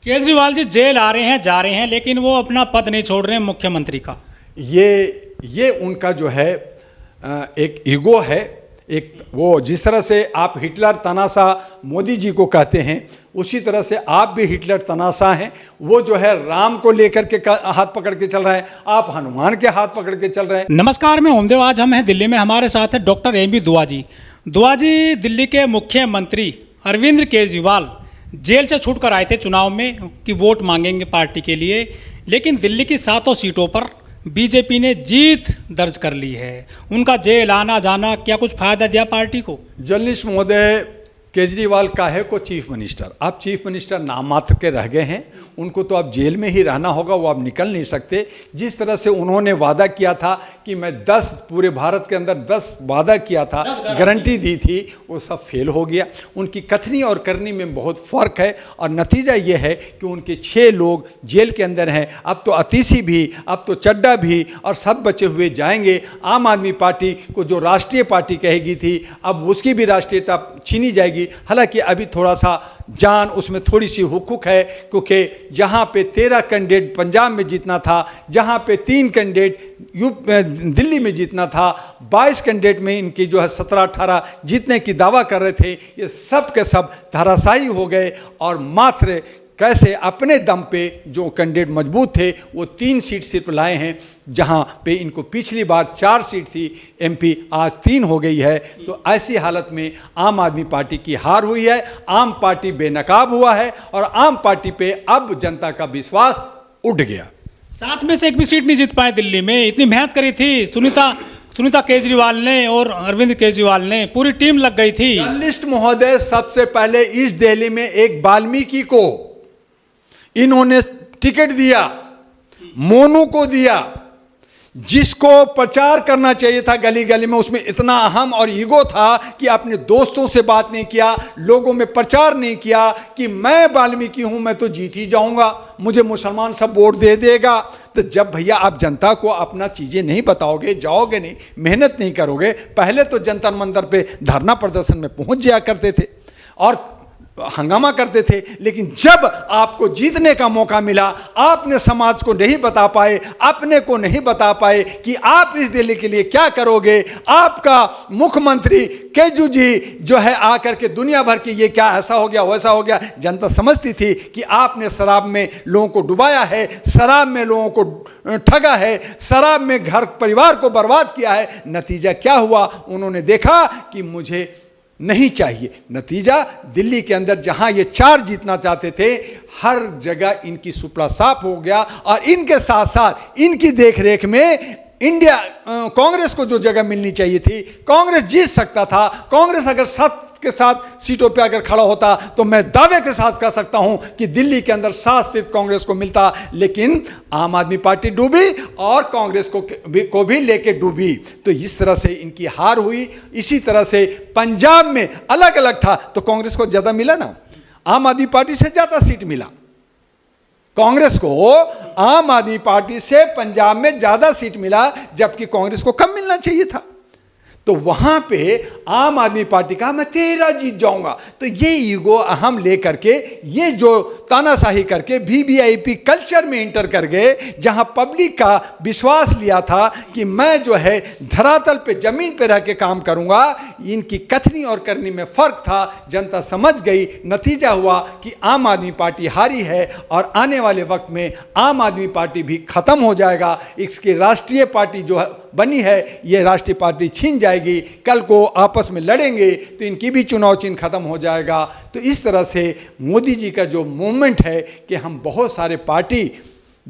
Kejriwal ji jail आ रहे हैं, जा रहे हैं, लेकिन वो अपना पद नहीं छोड़ रहे हैं मुख्यमंत्री का। ये उनका जो है एक ईगो है। एक वो जिस तरह से आप हिटलर तनासा मोदी जी को कहते हैं, उसी तरह से आप भी हिटलर तनासा हैं। वो जो है राम को लेकर के हाथ पकड़ के चल रहे हैं, आप हनुमान के हाथ पकड़ के चल रहे हैं। नमस्कार, मैं ओमदेव। आज हम हैं दिल्ली में, हमारे साथ है डॉक्टर एम बी दुआ जी। दुआ जी, दिल्ली के मुख्यमंत्री अरविंद केजरीवाल जेल से छूटकर आए थे चुनाव में कि वोट मांगेंगे पार्टी के लिए, लेकिन दिल्ली की 7 सीटों पर बीजेपी ने जीत दर्ज कर ली है। उनका जेल आना जाना क्या कुछ फायदा दिया पार्टी को? जर्नलिस्ट महोदय, केजरीवाल का है को चीफ मिनिस्टर, आप चीफ मिनिस्टर नाम मात्र के रह गए हैं। उनको तो अब जेल में ही रहना होगा, वो अब निकल नहीं सकते। जिस तरह से उन्होंने वादा किया था कि मैं 10 पूरे भारत के अंदर 10 वादा किया था, गारंटी दी थी, वो सब फेल हो गया। उनकी कथनी और करनी में बहुत फ़र्क है और नतीजा ये है कि उनके 6 लोग जेल के अंदर हैं। अब तो अतीसी भी, अब तो चड्डा भी और सब बचे हुए जाएंगे। आम आदमी पार्टी को जो राष्ट्रीय पार्टी कहेगी थी, अब उसकी भी राष्ट्रीयता छीनी जाएगी। हालांकि अभी थोड़ा सा जान उसमें थोड़ी सी हुकूक है, क्योंकि जहां पे 13 कैंडिडेट पंजाब में जीतना था, जहां पे 3 कैंडिडेट दिल्ली में जीतना था, 22 कैंडिडेट में इनकी जो है 17-18 जीतने की दावा कर रहे थे, ये सब के सब धराशायी हो गए। और मात्र कैसे अपने दम पे जो कैंडिडेट मजबूत थे वो 3 सीट सिर्फ लाए हैं, जहां पे इनको पिछली बार 4 सीट थी एमपी, आज 3 हो गई है। तो ऐसी हालत में आम आदमी पार्टी की हार हुई है, आम पार्टी बेनकाब हुआ है और आम पार्टी पे अब जनता का विश्वास उठ गया। 7 में से एक भी सीट नहीं जीत पाए दिल्ली में। इतनी मेहनत करी थी सुनीता केजरीवाल ने और अरविंद केजरीवाल ने, पूरी टीम लग गई थी। जर्नलिस्ट महोदय, सबसे पहले इस दिल्ली में एक वाल्मीकि को इन्होंने टिकट दिया, मोनू को दिया, जिसको प्रचार करना चाहिए था गली गली में, उसमें इतना अहम और ईगो था कि अपने दोस्तों से बात नहीं किया, लोगों में प्रचार नहीं किया कि मैं वाल्मीकि हूं, मैं तो जीत ही जाऊंगा, मुझे मुसलमान सब वोट दे देगा। तो जब भैया आप जनता को अपना चीजें नहीं बताओगे, जाओगे नहीं, मेहनत नहीं करोगे। पहले तो जंतर मंतर पे धरना प्रदर्शन में पहुंच जाया करते थे और हंगामा करते थे, लेकिन जब आपको जीतने का मौका मिला, आपने समाज को नहीं बता पाए, अपने को नहीं बता पाए कि आप इस दिल्ली के लिए क्या करोगे। आपका मुख्यमंत्री केजू जी जो है आकर के दुनिया भर की ये क्या ऐसा हो गया वैसा हो गया, जनता समझती थी कि आपने शराब में लोगों को डुबाया है, शराब में लोगों को ठगा है, शराब में घर परिवार को बर्बाद किया है। नतीजा क्या हुआ? उन्होंने देखा कि मुझे नहीं चाहिए। नतीजा दिल्ली के अंदर जहां ये 4 जीतना चाहते थे, हर जगह इनकी सुपड़ा साफ हो गया और इनके साथ साथ इनकी देखरेख में इंडिया कांग्रेस को जो जगह मिलनी चाहिए थी, कांग्रेस जीत सकता था। कांग्रेस अगर 7 के 7 सीटों पे अगर खड़ा होता तो मैं दावे के साथ कह सकता हूं कि दिल्ली के अंदर 7 सीट कांग्रेस को मिलता, लेकिन आम आदमी पार्टी डूबी और कांग्रेस को भी लेके डूबी। तो इस तरह से इनकी हार हुई। इसी तरह से पंजाब में अलग अलग था तो कांग्रेस को ज्यादा मिला ना, आम आदमी पार्टी से ज्यादा सीट मिला कांग्रेस को। आम आदमी पार्टी से पंजाब में ज्यादा सीट मिला, जबकि कांग्रेस को कम मिलना चाहिए था। तो वहां पे आम आदमी पार्टी का मैं 13 जीत जाऊंगा। तो ये ईगो अहम लेकर के, ये जो तानाशाही करके वीवीआईपी कल्चर में इंटर कर गए, जहां पब्लिक का विश्वास लिया था कि मैं जो है धरातल पे जमीन पे रह के काम करूंगा। इनकी कथनी और करनी में फर्क था, जनता समझ गई। नतीजा हुआ कि आम आदमी पार्टी हारी है और आने वाले वक्त में आम आदमी पार्टी भी खत्म हो जाएगा। इसकी राष्ट्रीय पार्टी जो बनी है, ये राष्ट्रीय पार्टी छीन जाएगी। कल को आपस में लड़ेंगे तो इनकी भी चुनाव चिन्ह खत्म हो जाएगा। तो इस तरह से मोदी जी का जो मूवमेंट है कि हम बहुत सारे पार्टी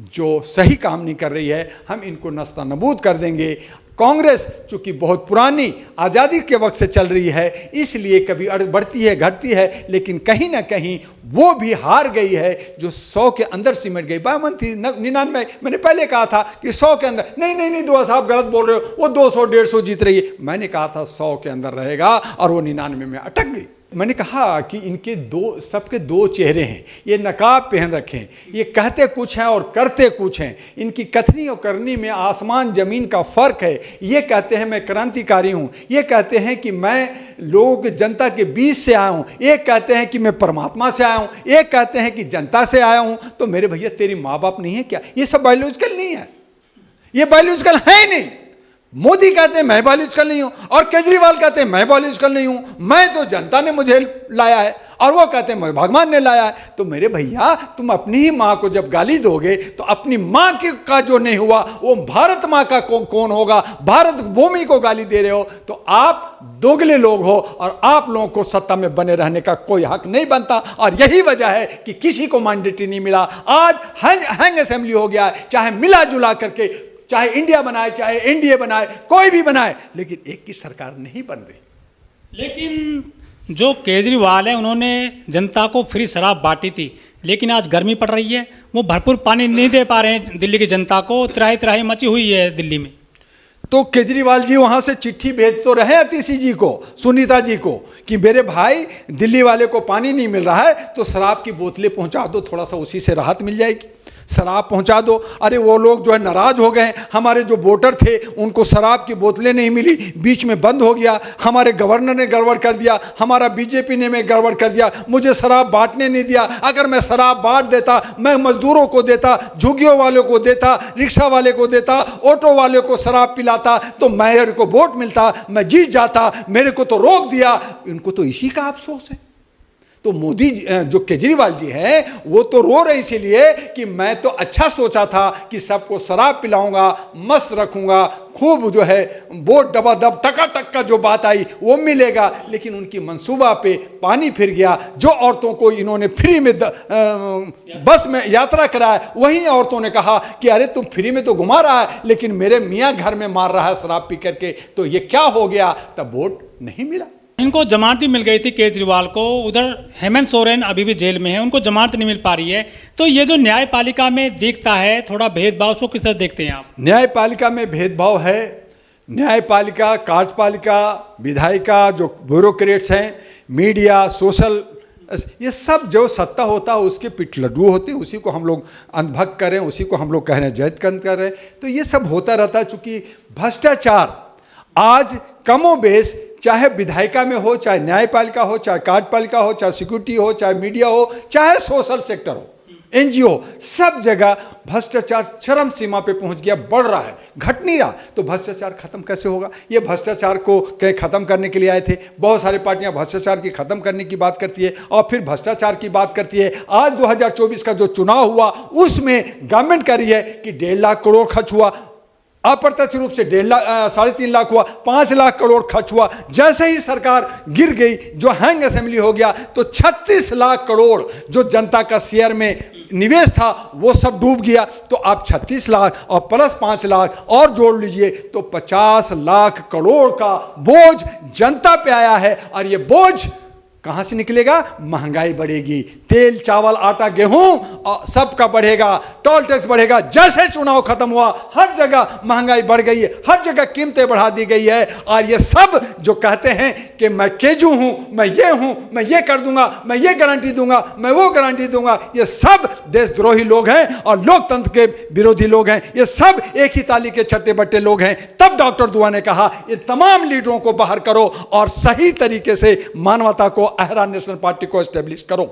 जो सही काम नहीं कर रही है, हम इनको नस्ता नबूद कर देंगे। कांग्रेस चूंकि बहुत पुरानी आज़ादी के वक्त से चल रही है, इसलिए कभी बढ़ती है घटती है, लेकिन कहीं ना कहीं वो भी हार गई है जो 100 के अंदर सिमट गई। 52 थी, 99। मैंने पहले कहा था कि 100 के अंदर, नहीं दुआ साहब गलत बोल रहे हो, वो 200-150 जीत रही है। मैंने कहा था 100 के अंदर रहेगा और वो 99 में अटक गई। मैंने कहा कि इनके सबके दो चेहरे हैं, ये नकाब पहन रखे हैं, ये कहते कुछ हैं और करते कुछ हैं, इनकी कथनी और करनी में आसमान जमीन का फर्क है। ये कहते हैं मैं क्रांतिकारी हूं, ये कहते हैं कि मैं लोगों की जनता के बीच से आया हूं, एक कहते हैं कि मैं परमात्मा से आया हूं, एक कहते हैं कि जनता से आया हूं। तो मेरे भैया तेरी माँ बाप नहीं है क्या? ये सब बायोलॉजिकल नहीं है, ये बायोलॉजिकल है ही नहीं। मोदी कहते हैं मैं बायोलॉजिकल नहीं हूं और केजरीवाल कहते हैं मैं बायोलॉजिकल नहीं हूं, मैं तो जनता ने मुझे लाया है, और वो कहते हैं मैं भगवान ने लाया है। तो मेरे भैया तुम अपनी ही मां को जब गाली दोगे तो अपनी मां का जो नहीं हुआ वो भारत मां का कौन होगा? भारत भूमि को गाली दे रहे हो तो आप दोगले लोग हो और आप लोगों को सत्ता में बने रहने का कोई हक नहीं बनता। और यही वजह है कि किसी को मैंडेटरी नहीं मिला। आज हैंग असेंबली हो गया है, चाहे मिला जुला करके, चाहे इंडिया बनाए चाहे एनडीए बनाए, कोई भी बनाए, लेकिन एक की सरकार नहीं बन रही। लेकिन जो केजरीवाल है उन्होंने जनता को फ्री शराब बांटी थी, लेकिन आज गर्मी पड़ रही है, वो भरपूर पानी नहीं दे पा रहे हैं दिल्ली की जनता को, त्राही त्राही मची हुई है दिल्ली में। तो केजरीवाल जी वहां से चिट्ठी भेज तो रहे अतिशी जी को, सुनीता जी को, कि मेरे भाई दिल्ली वाले को पानी नहीं मिल रहा है तो शराब की बोतलें पहुंचा दो, थोड़ा सा उसी से राहत मिल जाएगी, शराब पहुंचा दो। अरे वो लोग जो है नाराज हो गए, हमारे जो वोटर थे उनको शराब की बोतलें नहीं मिली, बीच में बंद हो गया, हमारे गवर्नर ने गड़बड़ कर दिया, हमारा बीजेपी ने में गड़बड़ कर दिया, मुझे शराब बांटने नहीं दिया। अगर मैं शराब बांट देता, मैं मजदूरों को देता, झुग्गियों वालों को देता, रिक्शा वाले को देता, ऑटो वाले को शराब पिलाता तो मेरे को वोट मिलता, मैं जीत जाता, मेरे को तो रोक दिया। इनको तो इसी का अफसोस है। तो मोदी जो केजरीवाल जी हैं वो तो रो रहे इसीलिए कि मैं तो अच्छा सोचा था कि सबको शराब पिलाऊंगा, मस्त रखूंगा, खूब जो है वोट दबादब टका का जो बात आई वो मिलेगा, लेकिन उनकी मंसूबा पे पानी फिर गया। जो औरतों को इन्होंने फ्री में बस में यात्रा कराया, वहीं औरतों ने कहा कि अरे तुम फ्री में तो घुमा रहा है लेकिन मेरे मियाँ घर में मार रहा है शराब पी करके, तो ये क्या हो गया? तब वोट नहीं मिला। इनको जमानत भी मिल गई थी केजरीवाल को, उधर हेमंत सोरेन अभी भी जेल में है, उनको जमानत नहीं मिल पा रही है। तो ये जो न्यायपालिका में दिखता है थोड़ा भेदभाव, उसको किस तरह देखते हैं आप? न्यायपालिका में भेदभाव है। न्यायपालिका, कार्यपालिका, विधायिका, जो ब्यूरोक्रेट्स हैं, मीडिया, सोशल, ये सब जो सत्ता होता है उसके पिट लड्डू होते हैं, उसी को हम लोग अंधभक्त कर रहे हैं, उसी को हम लोग कह रहे हैं जैद कर रहे हैं। तो ये सब होता रहता है। चूंकि भ्रष्टाचार आज कमो बेश चाहे विधायिका में हो, चाहे न्यायपालिका हो, चाहे कार्यपालिका हो, चाहे सिक्योरिटी हो, चाहे मीडिया हो, चाहे सोशल सेक्टर हो, एनजीओ, सब जगह भ्रष्टाचार चरम सीमा पे पहुंच गया, बढ़ रहा है, घट नहीं रहा। तो भ्रष्टाचार खत्म कैसे होगा? ये भ्रष्टाचार को कहीं खत्म करने के लिए आए थे। बहुत सारी पार्टियां भ्रष्टाचार की खत्म करने की बात करती है और फिर भ्रष्टाचार की बात करती है। आज 2024 का जो चुनाव हुआ उसमें गवर्नमेंट कह रही है कि 1.5 लाख करोड़ खर्च हुआ, अप्रत्यक्ष रूप से 3.5 लाख हुआ, 5 लाख करोड़ खर्च हुआ। जैसे ही सरकार गिर गई, जो हैंग असेंबली हो गया, तो 36 लाख करोड़ जो जनता का शेयर में निवेश था वो सब डूब गया। तो आप 36 लाख और प्लस 5 लाख और जोड़ लीजिए तो 50 लाख करोड़ का बोझ जनता पे आया है। और ये बोझ कहां से निकलेगा? महंगाई बढ़ेगी, तेल, चावल, आटा, गेहूं सबका बढ़ेगा, टोल टैक्स बढ़ेगा। जैसे चुनाव खत्म हुआ हर जगह महंगाई बढ़ गई है, हर जगह कीमतें बढ़ा दी गई है। और ये सब जो कहते हैं कि मैं केजू हूं, मैं ये हूं, मैं ये कर दूंगा, मैं ये गारंटी दूंगा, मैं वो गारंटी दूंगा, ये सब देशद्रोही लोग हैं और लोकतंत्र के विरोधी लोग हैं। ये सब एक ही ताली के छट्टे बट्टे लोग हैं। तब डॉक्टर दुआ ने कहा ये तमाम लीडरों को बाहर करो और सही तरीके से मानवता को, अहरा नेशनल पार्टी को एस्टेब्लिश करो।